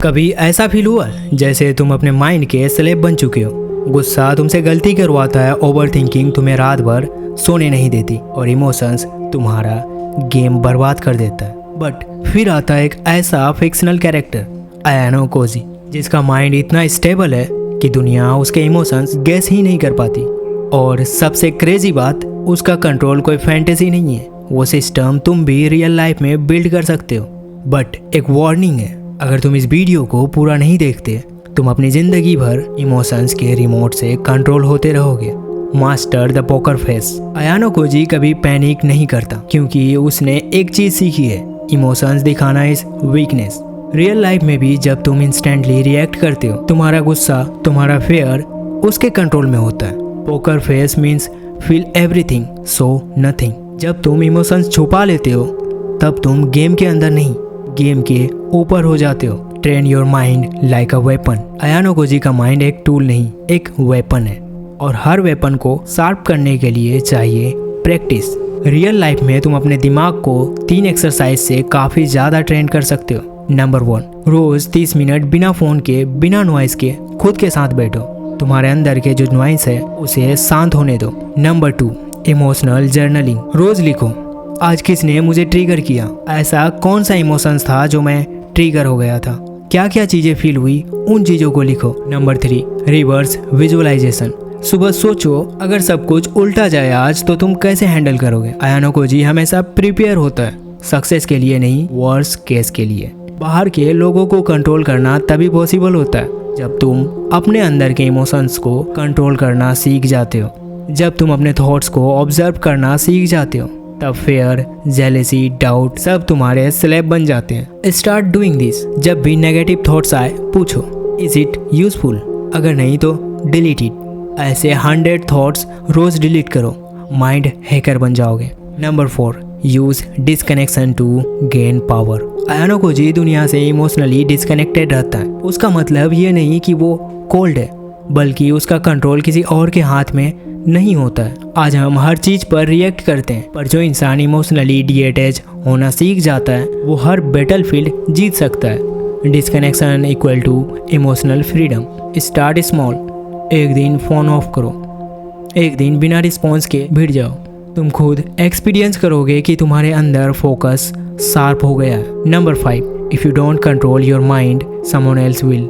कभी ऐसा फील हुआ जैसे तुम अपने माइंड के स्लेव बन चुके हो। गुस्सा तुमसे गलती करवाता है, ओवर थिंकिंग तुम्हें रात भर सोने नहीं देती और इमोशंस तुम्हारा गेम बर्बाद कर देता है। बट फिर आता है एक ऐसा फिक्शनल कैरेक्टर अयानो कोजी, जिसका माइंड इतना स्टेबल है कि दुनिया उसके इमोशंस गेस ही नहीं कर पाती। और सबसे क्रेजी बात, उसका कंट्रोल कोई फैंटेसी नहीं है, वो सिस्टम तुम भी रियल लाइफ में बिल्ड कर सकते हो। बट एक वार्निंग है, अगर तुम इस वीडियो को पूरा नहीं देखते तुम अपनी जिंदगी भर इमोशंस के रिमोट से कंट्रोल होते रहोगे। Master the poker face. Ayanokoji कभी पैनिक नहीं करता क्योंकि उसने एक चीज सीखी है, इमोशंस दिखाना इज वीकनेस। रियल लाइफ में भी जब तुम इंस्टेंटली रिएक्ट करते हो, तुम्हारा गुस्सा, तुम्हारा फेयर उसके कंट्रोल में होता है। Poker face means feel everything so nothing. जब तुम इमोशंस छुपा लेते हो तब तुम गेम के अंदर नहीं, गेम के ऊपर हो जाते हो। Train your mind like a weapon. Ayanokoji का माइंड एक टूल नहीं, एक वेपन है और हर वेपन को शार्प करने के लिए चाहिए प्रैक्टिस। रियल लाइफ में तुम अपने दिमाग को 3 एक्सरसाइज से काफ़ी ज़्यादा ट्रेन कर सकते हो। नंबर 1, रोज़ 30 मिनट बिना फ़ोन के, बिना नॉइस के खुद के साथ बैठो। तुम्हारे अंदर के जो नॉइस है उसे शांत होने दो। Number 2, emotional journaling. रोज़ लिखो, आज किसने मुझे ट्रिगर किया, ऐसा कौन सा इमोशंस था जो मैं ट्रिगर हो गया था, क्या क्या चीज़ें फील हुई, उन चीज़ों को लिखो। Number 3, reverse visualization. सुबह सोचो अगर सब कुछ उल्टा जाए आज तो तुम कैसे हैंडल करोगे। अयानो कोजी हमेशा प्रिपेयर होता है, सक्सेस के लिए नहीं, वर्स्ट केस के लिए। बाहर के लोगों को कंट्रोल करना तभी पॉसिबल होता है जब तुम अपने अंदर के इमोशंस को कंट्रोल करना सीख जाते हो। जब तुम अपने थॉट्स को ऑब्जर्व करना सीख जाते हो तब फेयर, जेलेसी, डाउट सब तुम्हारे स्लेव बन जाते हैं। Start doing this. जब भी नेगेटिव थॉट्स आए पूछो, इज इट यूजफुल? अगर नहीं तो डिलीट इट। ऐसे 100 थॉट्स रोज डिलीट करो, माइंड हैकर बन जाओगे। Number 4, use disconnection to gain power. Ayanokoji दुनिया से इमोशनली डिस्कनेक्टेड रहता है। उसका मतलब ये नहीं कि वो कोल्ड है, बल्कि उसका कंट्रोल किसी और के हाथ में नहीं होता है। आज हम हर चीज पर रिएक्ट करते हैं, पर जो इंसान इमोशनली डिटैच होना सीख जाता है वो हर बैटलफील्ड जीत सकता है। Disconnection equal to emotional freedom. Start small. एक दिन फोन ऑफ करो, एक दिन बिना रिस्पॉन्स के भिड़ जाओ। तुम खुद एक्सपीरियंस करोगे कि तुम्हारे अंदर फोकस शार्प हो गया है। Number 5, if you don't control your mind someone else will.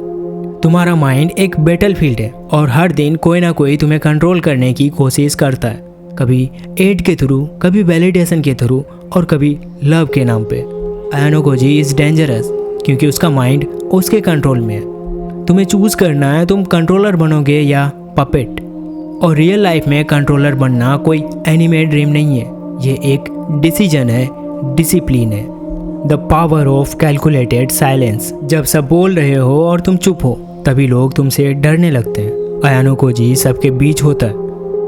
तुम्हारा माइंड एक बैटलफील्ड है और हर दिन कोई ना कोई तुम्हें कंट्रोल करने की कोशिश करता है, कभी एड के थ्रू, कभी वैलिडेशन के थ्रू और कभी लव के नाम पे। अयानो कोजी इज डेंजरस क्योंकि उसका माइंड उसके कंट्रोल में है। तुम्हें चूज करना है तुम कंट्रोलर बनोगे या पपेट। और रियल लाइफ में कंट्रोलर बनना कोई एनिमे ड्रीम नहीं है, ये एक डिसीजन है, डिसिप्लिन है। The power of calculated silence. जब सब बोल रहे हो और तुम चुप हो तभी लोग तुमसे डरने लगते हैं। अयानो कोजी सबके बीच होता है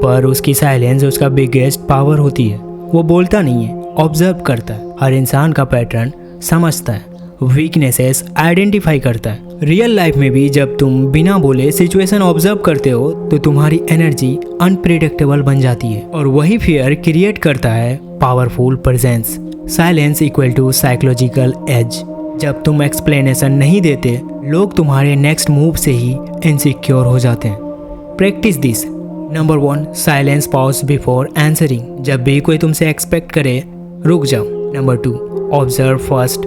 पर उसकी साइलेंस उसका बिगेस्ट पावर होती है। वो बोलता नहीं है, ऑब्जर्व करता है, हर इंसान का पैटर्न समझता है, वीकनेसेस आइडेंटिफाई करता है। रियल लाइफ में भी जब तुम बिना बोले सिचुएशन ऑब्जर्व करते हो तो तुम्हारी एनर्जी अनप्रिडिक्टेबल बन जाती है और वही फियर क्रिएट करता है powerful presence. Silence equal to psychological edge. जब तुम एक्सप्लेनेशन नहीं देते लोग तुम्हारे नेक्स्ट मूव से ही इनसिक्योर हो जाते हैं। Practice this. Number 1, silence pause before answering. जब भी कोई तुमसे एक्सपेक्ट करे रुक जाओ। Number 2, observe first,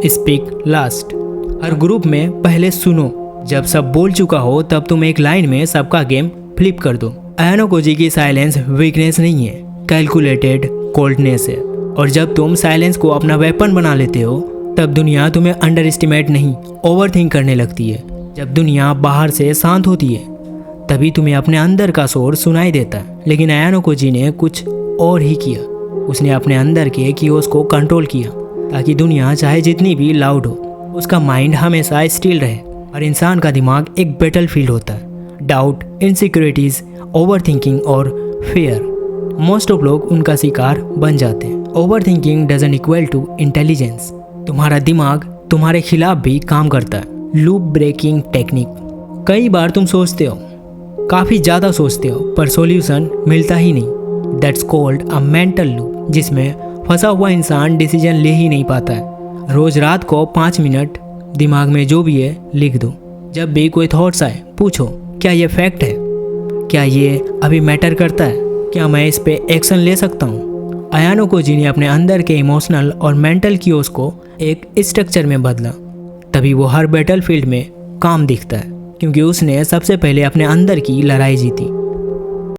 speak last. हर ग्रुप में पहले सुनो, जब सब बोल चुका हो तब तुम एक लाइन में सबका गेम फ्लिप कर दो। अयानो कोजी की साइलेंस वीकनेस नहीं है, कैलकुलेटेड कोल्डनेस है। और जब तुम साइलेंस को अपना वेपन बना लेते हो तब दुनिया तुम्हें अंडर एस्टिमेट नहीं, ओवर थिंक करने लगती है। जब दुनिया बाहर से शांत होती है तभी तुम्हें अपने अंदर का शोर सुनाई देता है। लेकिन अयानो कोजी ने कुछ और ही किया, उसने अपने अंदर के कियोस को कंट्रोल किया ताकि दुनिया चाहे जितनी भी लाउड हो उसका माइंड हमेशा स्टिल रहे। हर इंसान का दिमाग एक बैटलफील्ड होता है, डाउट, इनसिक्योरिटीज, ओवर थिंकिंग और फेयर। मोस्ट ऑफ लोग उनका शिकार बन जाते हैं। Overthinking doesn't equal to intelligence. तुम्हारा दिमाग तुम्हारे खिलाफ भी काम करता है। Loop breaking technique. कई बार तुम सोचते हो, काफ़ी ज़्यादा सोचते हो, पर सॉल्यूशन मिलता ही नहीं। That's called a mental loop, जिसमें फंसा हुआ इंसान डिसीजन ले ही नहीं पाता है। रोज रात को 5 मिनट दिमाग में जो भी है लिख दो। जब भी कोई थॉट्स आए पूछो, क्या ये फैक्ट है? क्या ये अभी मैटर करता है? क्या मैं इस पे एक्शन ले सकता हूँ? अयानो कोजी ने अपने अंदर के इमोशनल और मेंटल कियोस को एक स्ट्रक्चर में बदला। तभी वो हर बैटल फील्ड में काम दिखता है, क्योंकि उसने सबसे पहले अपने अंदर की लड़ाई जीती।